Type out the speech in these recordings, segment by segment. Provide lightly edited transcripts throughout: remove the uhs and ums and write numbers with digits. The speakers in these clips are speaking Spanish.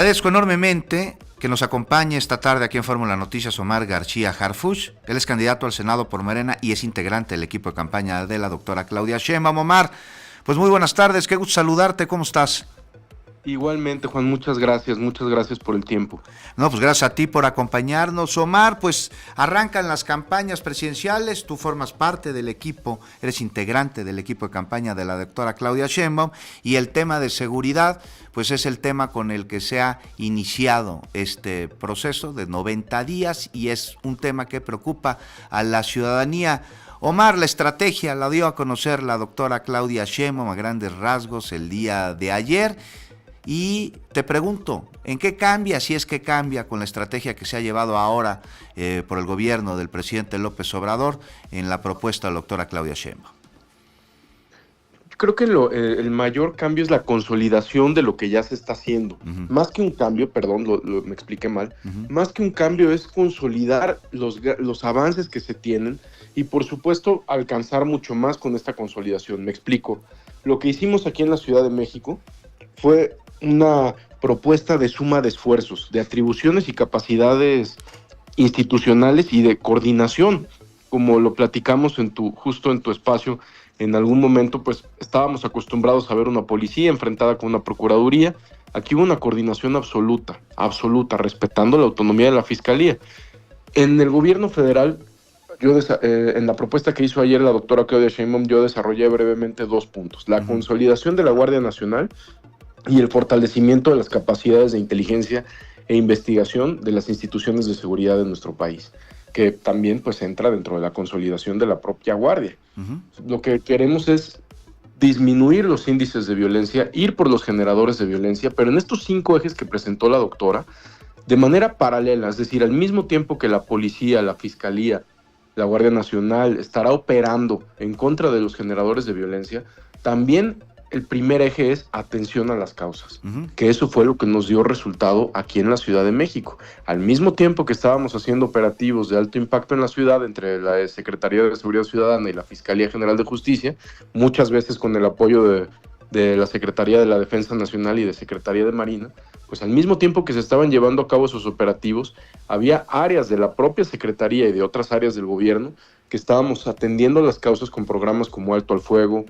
Agradezco enormemente que nos acompañe esta tarde aquí en Fórmula Noticias Omar García Harfuch. Él es candidato al Senado por Morena y es integrante del equipo de campaña de la doctora Claudia Sheinbaum. Omar, pues muy buenas tardes, qué gusto saludarte, ¿cómo estás? Igualmente, Juan, muchas gracias por el tiempo. No, pues gracias a ti por acompañarnos. Omar, pues arrancan las campañas presidenciales, tú formas parte del equipo, eres integrante del equipo de campaña de la doctora Claudia Sheinbaum y el tema de seguridad, pues es el tema con el que se ha iniciado este proceso de 90 días y es un tema que preocupa a la ciudadanía. Omar, la estrategia la dio a conocer la doctora Claudia Sheinbaum a grandes rasgos el día de ayer. Y te pregunto, ¿en qué cambia, si es que cambia, con la estrategia que se ha llevado ahora por el gobierno del presidente López Obrador en la propuesta de la doctora Claudia Sheinbaum? Creo que el mayor cambio es la consolidación de lo que ya se está haciendo. Más que un cambio, perdón, me expliqué mal, más que un cambio es consolidar los avances que se tienen y por supuesto alcanzar mucho más con esta consolidación. Me explico. Lo que hicimos aquí en la Ciudad de México fue una propuesta de suma de esfuerzos, de atribuciones y capacidades institucionales y de coordinación, como lo platicamos justo en tu espacio. En algún momento, pues, estábamos acostumbrados a ver una policía enfrentada con una procuraduría. Aquí hubo una coordinación absoluta, respetando la autonomía de la Fiscalía. En el gobierno federal, en la propuesta que hizo ayer la doctora Claudia Sheinbaum, yo desarrollé brevemente 2 puntos. La consolidación de la Guardia Nacional y el fortalecimiento de las capacidades de inteligencia e investigación de las instituciones de seguridad de nuestro país, que también pues entra dentro de la consolidación de la propia Guardia. Lo que queremos es disminuir los índices de violencia, ir por los generadores de violencia, pero en estos 5 ejes que presentó la doctora, de manera paralela, es decir, al mismo tiempo que la policía, la fiscalía, la Guardia Nacional estará operando en contra de los generadores de violencia, también el primer eje es atención a las causas, que eso fue lo que nos dio resultado aquí en la Ciudad de México. Al mismo tiempo que estábamos haciendo operativos de alto impacto en la ciudad, entre la Secretaría de Seguridad Ciudadana y la Fiscalía General de Justicia, muchas veces con el apoyo de la Secretaría de la Defensa Nacional y de Secretaría de Marina, pues al mismo tiempo que se estaban llevando a cabo esos operativos, había áreas de la propia Secretaría y de otras áreas del gobierno que estábamos atendiendo las causas con programas como Alto al Fuego,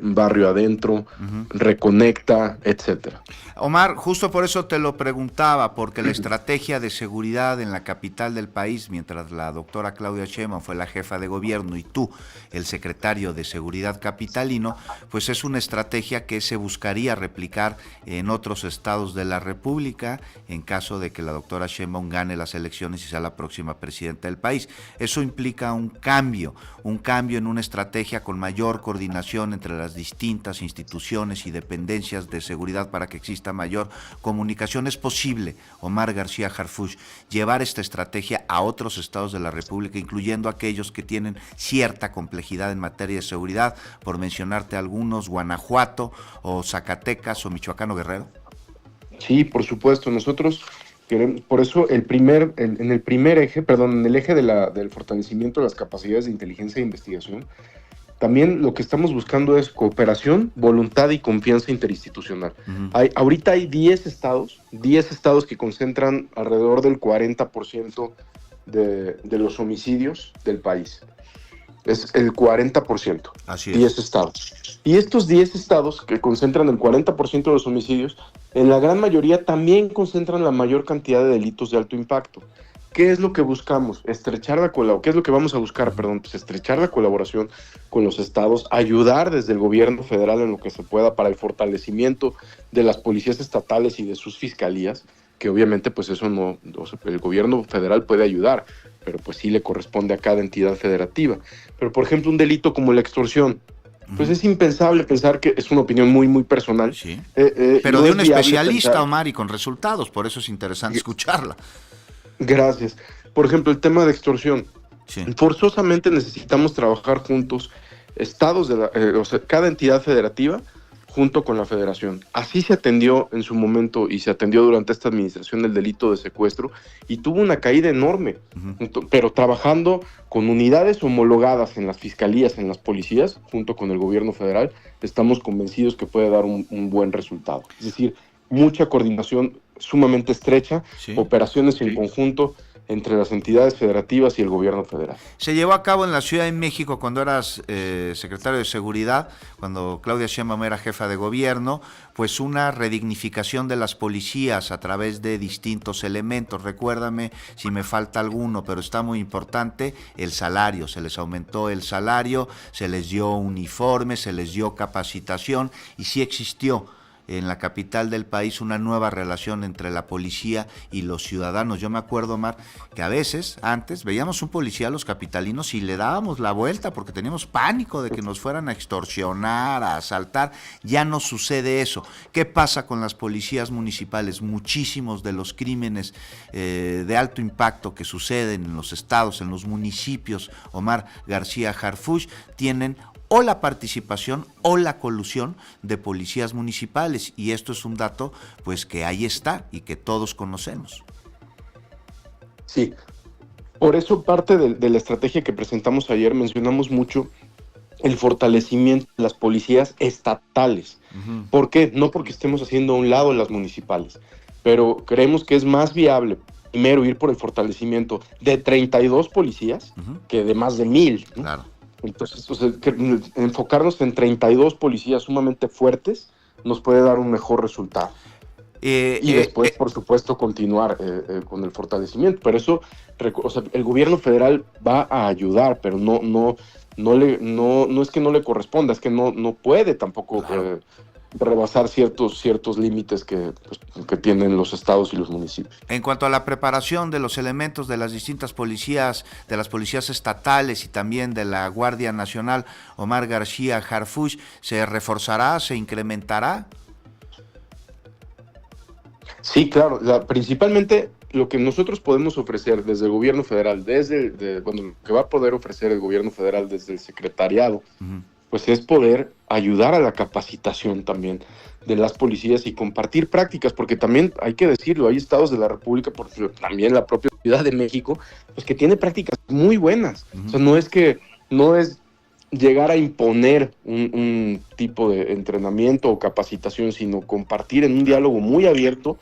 Barrio Adentro, Reconecta, etcétera. Omar, justo por eso te lo preguntaba, porque la estrategia de seguridad en la capital del país, mientras la doctora Claudia Sheinbaum fue la jefa de gobierno y tú, el secretario de Seguridad capitalino, pues es una estrategia que se buscaría replicar en otros estados de la República en caso de que la doctora Sheinbaum gane las elecciones y sea la próxima presidenta del país. Eso implica un cambio en una estrategia con mayor coordinación entre las distintas instituciones y dependencias de seguridad para que exista mayor comunicación. ¿Es posible, Omar García Harfuch, llevar esta estrategia a otros estados de la República, incluyendo aquellos que tienen cierta complejidad en materia de seguridad, por mencionarte algunos, Guanajuato o Zacatecas o Michoacán o Guerrero? Sí, por supuesto, nosotros queremos, por eso en el eje del fortalecimiento de las capacidades de inteligencia e investigación, también lo que estamos buscando es cooperación, voluntad y confianza interinstitucional. Ahorita hay 10 estados que concentran alrededor del 40% de los homicidios del país. Es el 40%. Así es. 10 estados. Y estos 10 estados que concentran el 40% de los homicidios, en la gran mayoría también concentran la mayor cantidad de delitos de alto impacto. ¿Qué es lo que buscamos? ¿Qué es lo que vamos a buscar? Pues estrechar la colaboración con los estados, ayudar desde el gobierno federal en lo que se pueda para el fortalecimiento de las policías estatales y de sus fiscalías, que obviamente pues eso no, el gobierno federal puede ayudar, pero pues sí le corresponde a cada entidad federativa. Pero por ejemplo un delito como la extorsión, pues es impensable pensar, que es una opinión muy, muy personal. Sí. Pero no de un especialista, Omar, y con resultados, por eso es interesante escucharla. Gracias. Por ejemplo, el tema de extorsión. Sí. Forzosamente necesitamos trabajar juntos, estados cada entidad federativa junto con la federación. Así se atendió en su momento y se atendió durante esta administración el delito de secuestro y tuvo una caída enorme, pero trabajando con unidades homologadas en las fiscalías, en las policías, junto con el gobierno federal, estamos convencidos que puede dar un buen resultado. Es decir, mucha coordinación sumamente estrecha, Sí. operaciones en conjunto entre las entidades federativas y el gobierno federal. Se llevó a cabo en la Ciudad de México cuando eras secretario de Seguridad, cuando Claudia Sheinbaum era jefa de gobierno, pues una redignificación de las policías a través de distintos elementos. Recuérdame si me falta alguno, pero está muy importante el salario. Se les aumentó el salario, se les dio uniforme, se les dio capacitación y sí existió en la capital del país una nueva relación entre la policía y los ciudadanos. Yo me acuerdo, Omar, que a veces, antes, veíamos un policía a los capitalinos y le dábamos la vuelta porque teníamos pánico de que nos fueran a extorsionar, a asaltar. Ya no sucede eso. ¿Qué pasa con las policías municipales? Muchísimos de los crímenes de alto impacto que suceden en los estados, en los municipios, Omar García Harfuch, tienen o la participación o la colusión de policías municipales, y esto es un dato pues que ahí está y que todos conocemos. Sí, por eso parte de la estrategia que presentamos ayer mencionamos mucho el fortalecimiento de las policías estatales. Uh-huh. ¿Por qué? No porque estemos haciendo a un lado las municipales, pero creemos que es más viable primero ir por el fortalecimiento de 32 policías que de más de 1,000, ¿no? Claro. Entonces, enfocarnos en 32 policías sumamente fuertes nos puede dar un mejor resultado. Y después, por supuesto, continuar con el fortalecimiento. Pero eso, el gobierno federal va a ayudar, pero no es que no le corresponda, es que no puede tampoco rebasar ciertos límites que tienen los estados y los municipios. En cuanto a la preparación de los elementos de las distintas policías, de las policías estatales y también de la Guardia Nacional, Omar García Harfuch, ¿se reforzará, se incrementará? Sí, claro. Principalmente lo que nosotros podemos ofrecer desde el gobierno federal, lo que va a poder ofrecer el gobierno federal desde el secretariado, pues es poder ayudar a la capacitación también de las policías y compartir prácticas, porque también hay que decirlo, hay estados de la República, por ejemplo, también la propia Ciudad de México, pues que tiene prácticas muy buenas. O sea, no es llegar a imponer un tipo de entrenamiento o capacitación, sino compartir en un diálogo muy abierto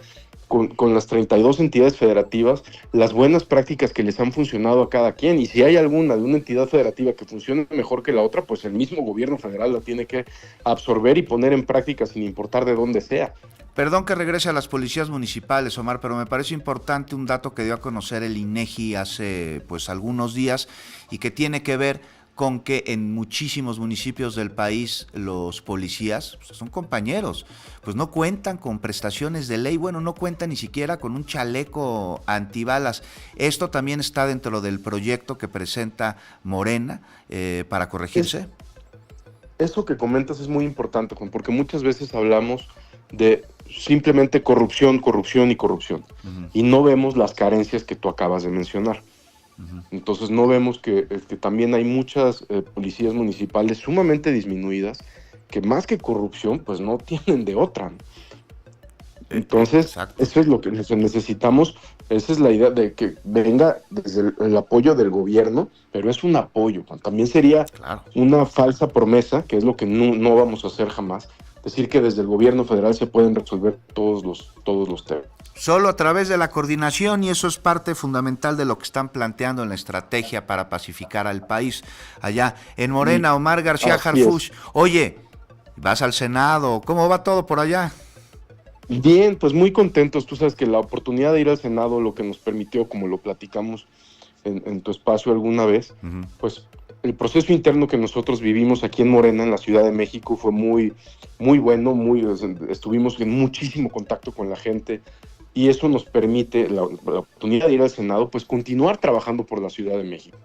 con las 32 entidades federativas las buenas prácticas que les han funcionado a cada quien, y si hay alguna de una entidad federativa que funcione mejor que la otra, pues el mismo gobierno federal la tiene que absorber y poner en práctica sin importar de dónde sea. Perdón que regrese a las policías municipales, Omar, pero me parece importante un dato que dio a conocer el INEGI hace pues algunos días y que tiene que ver con que en muchísimos municipios del país los policías, pues, son compañeros, pues no cuentan con prestaciones de ley, bueno, no cuentan ni siquiera con un chaleco antibalas. Esto también está dentro del proyecto que presenta Morena para corregirse. Eso que comentas es muy importante, Juan, porque muchas veces hablamos de simplemente corrupción, corrupción y corrupción, y no vemos las carencias que tú acabas de mencionar. Entonces no vemos que también hay muchas policías municipales sumamente disminuidas que más que corrupción pues no tienen de otra, ¿no? Entonces Exacto. Eso es lo que necesitamos. Esa es la idea de que venga desde el apoyo del gobierno, pero es un apoyo. También sería una falsa promesa, que es lo que no vamos a hacer jamás, decir que desde el gobierno federal se pueden resolver todos los temas. Solo a través de la coordinación, y eso es parte fundamental de lo que están planteando en la estrategia para pacificar al país. Allá en Morena, Omar García Harfuch. Oye, ¿vas al Senado? ¿Cómo va todo por allá? Bien, pues muy contentos. Tú sabes que la oportunidad de ir al Senado, lo que nos permitió, como lo platicamos en tu espacio alguna vez, pues el proceso interno que nosotros vivimos aquí en Morena, en la Ciudad de México, fue muy, muy bueno. Estuvimos en muchísimo contacto con la gente, y eso nos permite la oportunidad de ir al Senado, pues continuar trabajando por la Ciudad de México.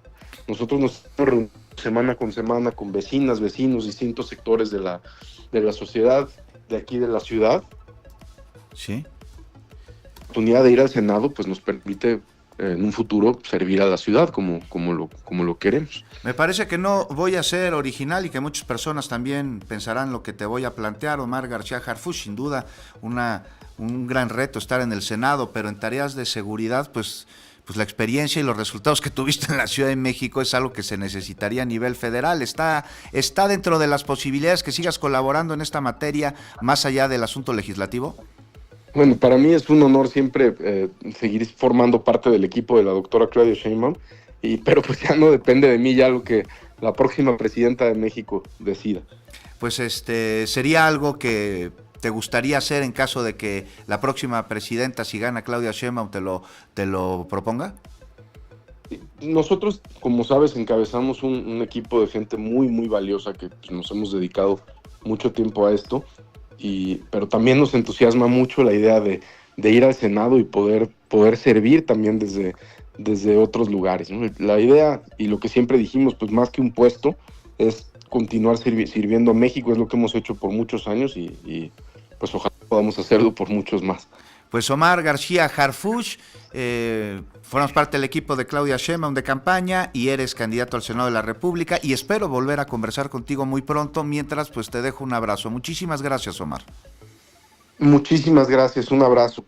Nosotros nos reunimos semana con semana con vecinas, vecinos, distintos sectores de la sociedad de aquí de la ciudad. Sí. La oportunidad de ir al Senado pues nos permite en un futuro servir a la ciudad como lo queremos. Me parece que no voy a ser original y que muchas personas también pensarán lo que te voy a plantear, Omar García Harfuch. Sin duda un gran reto estar en el Senado, pero en tareas de seguridad pues la experiencia y los resultados que tuviste en la Ciudad de México es algo que se necesitaría a nivel federal. ¿Está dentro de las posibilidades que sigas colaborando en esta materia más allá del asunto legislativo? Bueno, para mí es un honor siempre seguir formando parte del equipo de la doctora Claudia Sheinbaum, pero pues ya no depende de mí, ya lo que la próxima presidenta de México decida. Pues sería algo que te gustaría hacer en caso de que la próxima presidenta, si gana Claudia Sheinbaum, te lo proponga. Nosotros, como sabes, encabezamos un equipo de gente muy, muy valiosa que pues, nos hemos dedicado mucho tiempo a esto, pero también nos entusiasma mucho la idea de ir al Senado y poder servir también desde otros lugares, ¿no? La idea, y lo que siempre dijimos, pues más que un puesto, es continuar sirviendo a México, es lo que hemos hecho por muchos años y pues ojalá podamos hacerlo por muchos más. Pues Omar García Harfuch, formas parte del equipo de Claudia Sheinbaum de campaña y eres candidato al Senado de la República y espero volver a conversar contigo muy pronto. Mientras, pues te dejo un abrazo. Muchísimas gracias, Omar. Muchísimas gracias, un abrazo.